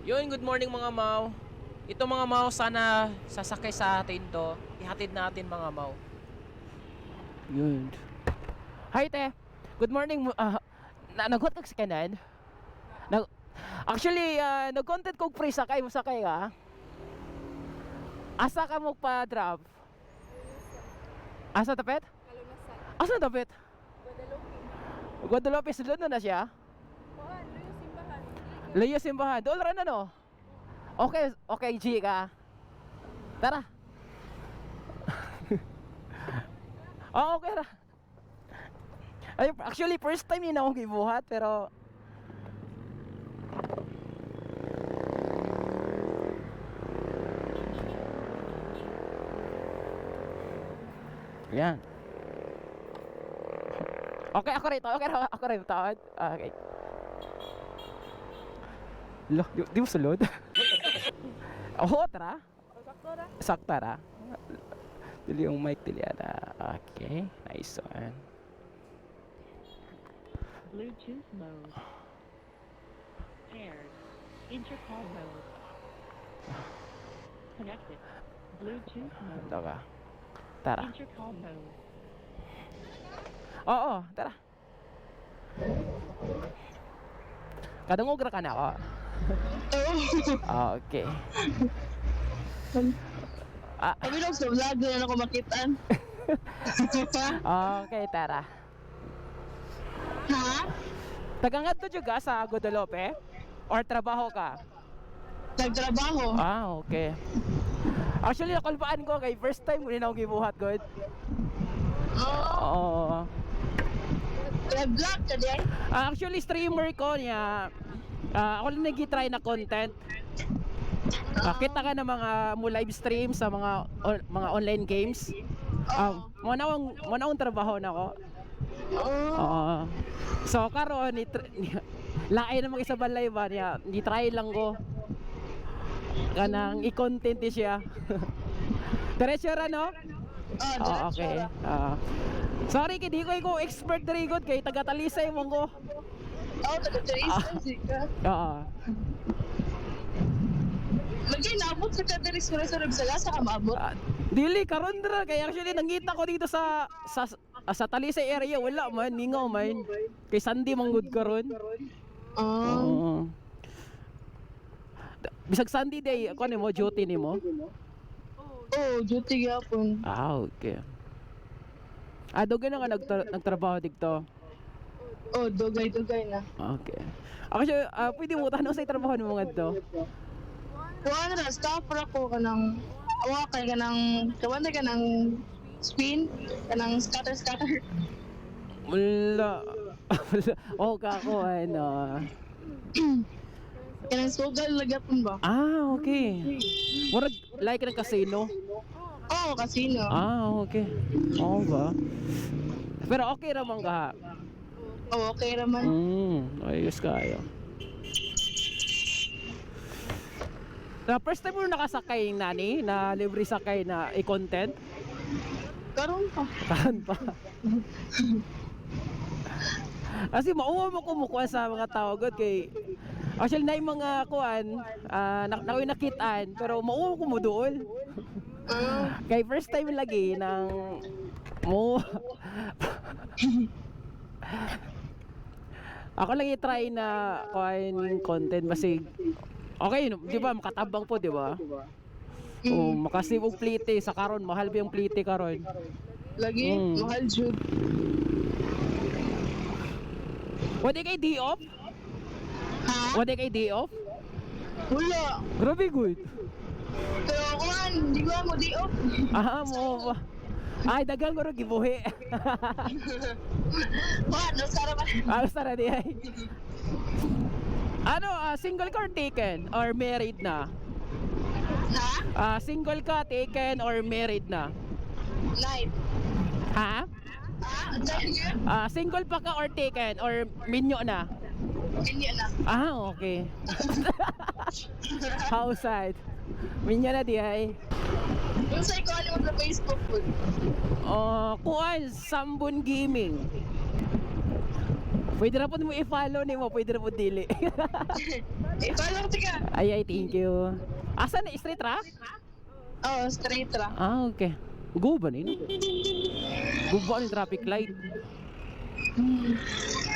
Yun, good morning mga Mau. Ito mga Mau, sana sasakay sa atin to. Ihatid natin mga Mau. Yun. Hi te. Good morning. Nag-hotdog sa kanan? Actually, nag-content kong free sakay mo sakay ka. Asa ka mo pa-drop? Asa tapet? Kalunasan. Asa tapet? Guadalupe. Guadalupe, sulod na siya? Kuhan, Luyo Simbahan. Layo simbahan. Doon rin ano? Okay, okay G ka. Tara. Oh, okay ra. Ay, actually first time yun akong gibuhat pero yan. Okay, ako rito. Okay, ako rito. Okay. Lo, di mo sulod? Oo, tara. Saktora. Sakta ra. Dili yung mic dili ada. Okay, nice one. Bluetooth mode. Paired. Intercom mode. Connected. Bluetooth mode. Ito ka. Tara. Intercom mode. Oo, tara. Kadungog ra ka na ako. Okay. Kami lang sa vlog na ako makitaan. Okay, tara. Ha? Tagangad to juga sa Guadalupe? Or trabaho ka? Nagtrabaho. Okay. Actually, nakulpaan ko kay first time ko rin ako gibuhat, good. Oo. Vlog ka din? Actually, streamer ko niya. Ako lang nag-try na content. Kita ka ng mga mo live stream sa mga online games. Mo na trabaho na ko. Oo. So karon laay na mga isa balay ba niya. Di try lang ko. Kanang i-content siya. Diretso ra no? Oh, okay. Sorry kay di ko expert diri gud kay taga Talisay mo ko. Taga-Teresa, sika. Oo. Lagi naabot sa Teresa sa lasa ka maabot. Dili karon dra kay actually nangita ko dito sa Talisay area wala man ningaw man. Kay Sandy manggod karon. Oo. Bisag Sunday day ako nimo duty nimo. Duty gyapon. Okay. Dogan na nga nagtrabaho dito. Dugay-dugay na. Okay. Actually, pwede mo tanong sa trabaho ng mga to. Kuha na staff ra ko kanang kay kanang kawanda kanang spin kanang scatter. Wala. Oh, kako ano. Kanang sugal lagapon ba? Okay. Murag like ng casino. Casino. Okay. Oo ba? Pero okay ramang ka. Okay raman. Ayos kayo. Na first time mo nakasakay nani na libre sakay na i-content? Karon pa. Tahan pa. Kasi mauwa mo kumukuha sa mga tao god kay actually na yung mga kuan nakoy nakitaan pero mauwa ko mo dool. Kay first time lagi nang mo ako lang i-try na kuan content basig okay, di ba makatabang po, di ba? Makasave og plite sa karon mahal ba yung plite karon? Lagi mahal jud. Wala kay day off? Ha? Wala kay day off? Wala. Grabe good. Pero kuan, di ba mo di off? Mo ba? Ay, dagang ko rin gibuhi. Kuan, nasara ba? Sara di ay. Ano, single ka or taken? Or married na? Ha? Single ka, taken, or married na? Night. Ha? Single pa ka or taken? Or minyo na? Kanya na. Okay. Outside. Minyo na di ay. Yung sa ikaw mo sa Facebook po. Kuan, Sambon Gaming. Pwede na po mo i-follow ni mo, pwede na po dili. Follow tika. Ay, thank you. Asa na street ra? Oh, straight ra. Ah, okay. Go ba nino? Go ba ni traffic light?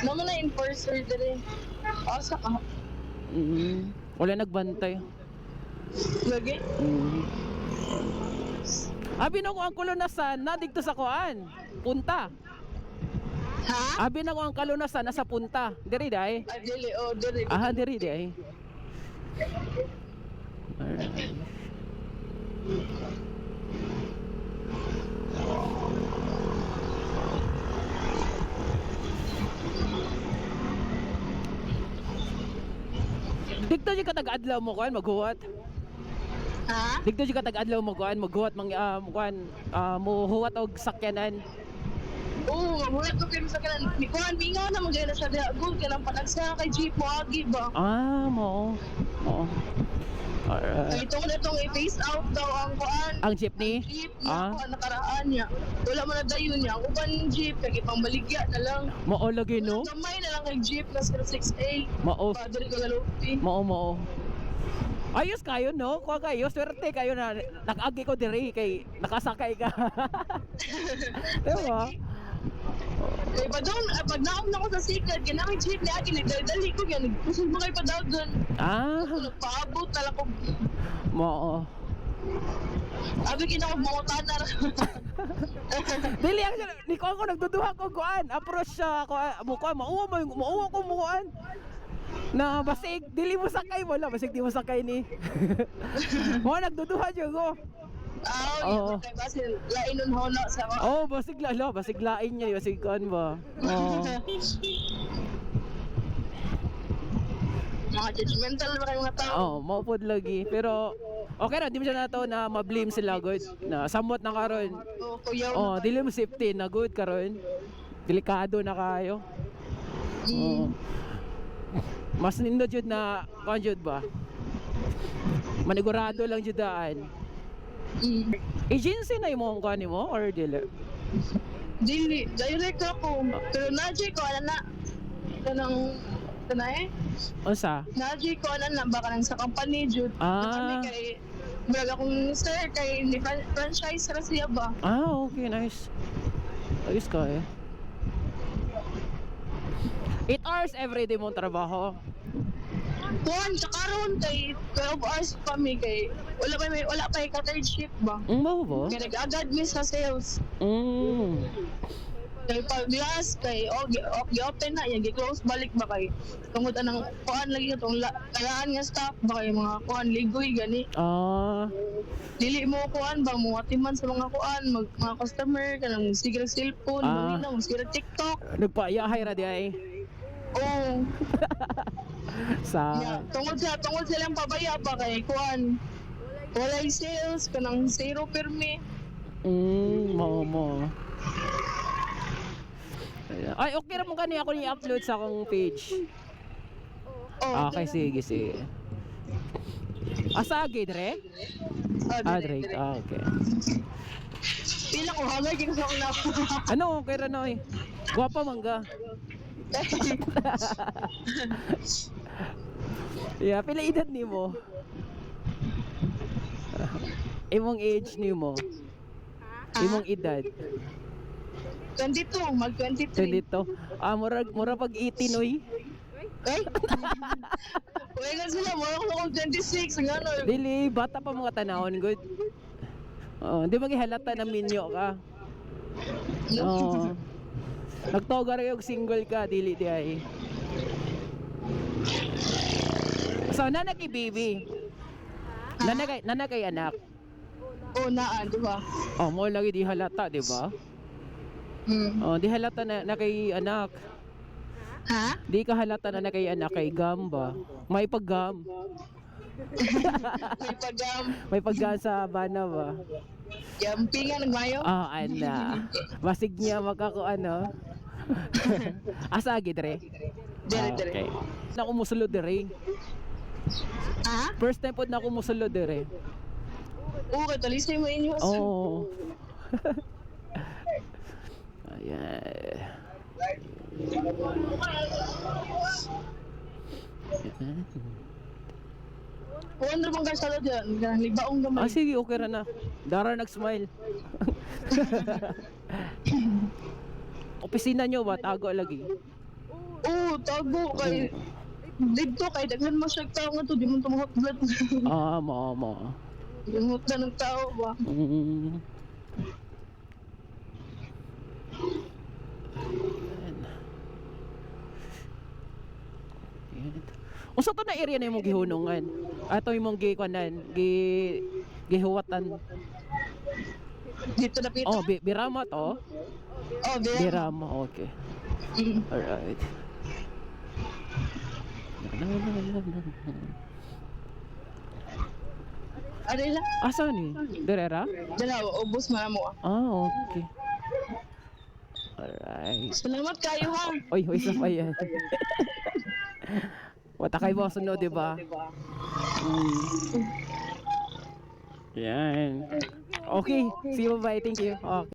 Naman na enforcer dire. Asa ka? Wala nagbantay. Lagi. Abi na ko ang kulunasan na dito sa kuan. Punta. Ha? Abi na ko ang kalunasan nasa punta. Diri dai. Ah, dili, oh, dili. Ah, diri dai. Alright. Dito di ka tag-adlaw mo kuan maghuwat. Ha? Dito di ka tag-adlaw mo kuan maghuwat muhuwat og sakyanan. Oo, mabuhat ko kayo sa kanan. Ni Kuan, mingaw na magana sa diagod ka ng panagsa kay Jeep mo agi ba? Ah, mo. Oo. Kay Alright. itong i-face out daw ang Kuan. Ang jeepney? Jeep Ah. na Kuan nakaraan niya. Wala man na dayon niya. Ang uban Jeep, kaya ipangbaligya na lang. Mao lagi no? Gamay na lang kay Jeep na 06A. Mao. Padre ko galupi. Mao. Ayos kayo no? Kuha kayo, swerte kayo na nag-agi ko diri kay nakasakay ka. Diba? Kay pa doon, pag naom na ko sa sikat, kaya namin Jeep niya agi, nagdali ko yan. Nagpusul mo kayo pa daw doon. Ah, Nagpaabot na lang ko. mao. Abi kinakog mga tanar. Dili ni ko ako nagduduha ko kuan. Approach siya ko mo kuan, mauwa ko mo kuan. Na basig dili mo sakay wala, basig di mo sakay ni. Mo nagduduha jud ko. Oo. Oo, kay basin lain nun hono sa mga. Oh, basig lain niya, basig kuan ba. Oh. Mga judgmental ba kayo mga tao? Oh, mao pod lagi. Pero okay ra, di mo siya nato na ma-blame sila good. Na samot na karon. Oo, kuyaw Oh, na. dili mo safety na good karon. Delikado na kayo. Oh. Mas nindo jud na kuan jud ba? Manigurado lang jud daan. Agency na imong kuan nimo or dili? Dili, direct ako. Pero naji ko, ano na. Kanang, Unsa? naji ko, ano na, baka nang sa company, Jude. Ah. Kami kay, baga akong sir, kay ni franchise ra siya ba? Ah, okay, nice. Ayos ka eh. 8 hours every day mong trabaho. Kuhan, sa karon kay 12 hours kami kay, wala pa yung third shift ba? Mau ba? Kaya nag-agad mi sa sales. Kay pag-glass, kay gi-open na, yung gi-close balik ba kay tungod anang kuhan lagi itong kailangan nga staff ba kay mga kuhan ligoy gani. Ah, Dili mo kuhan ba, mo atiman sa mga kuhan, mga customer, kanang sige cellphone, Ah. mo sige TikTok. nagpaayahay ra di ay. Oo. Sa Tungod silang pabaya ba kay kuhan. Walay sales, kanang zero permi. mo. Ay, okay ra mo kani ako ni upload sa akong page. Oh, Okay, sige. Asa gidre? Ah, Drake. Ah, okay. Pila ko hangay king sa una. Ano, okay ra noy. Guwapa mangga. Yeah, pila edad nimo? Imong age nimo? Imong edad? 22, mag 23. Dito. Ah, mura pag 18 oy. Ay. Uy, nga sila mo ako 26 ngano. Dili, bata pa mga tanahon, good. Oo, di maghihalata na minyo ka. Oo. Nagtoga rin yung single ka, dili di ay. So, nanak baby. Nanak kay anak. Oh, naa, di ba? Oh, mo lagi di halata, di ba? Oh, di halata na kay anak. Ha? Di ka halata na kay anak kay gam ba? May paggam. May pagam. May paggam sa bana ba? Yamping nga nagmayo. Oh, ana. Basig niya magkako ano. Asa gidre? Dire. Okay. Na ako musulod dire. Ha? First time pod na ako musulod dire. Oo, katalisay mo inyo. Oh. Ayan. Kuhan na bang kalsada dyan? Libaong gamay. Ah, sige, okay ra na. Dara nag-smile. Opisina nyo ba? Tago lagi. Oo, tago kay... Dito kay daghan mo siya tao nga to, di mo tumahaplat. Ah, mo. Limot na ng tao ba? Mm. Ayan. Unsa to na area na imong gihunungan? Ato imong gikuanan, gihuwatan. Dito na pita? Oh, Birama to. Oh, di. Birama, okay. Mm. Alright. Ano ila? Asa ni? Derera? Dala, ubos man mo. Ah, okay. Alright. Salamat kayo ha. Oy, isa pa yan. Wata kay boss no, di ba? Yan. Okay, see you bye. Thank you. Okay.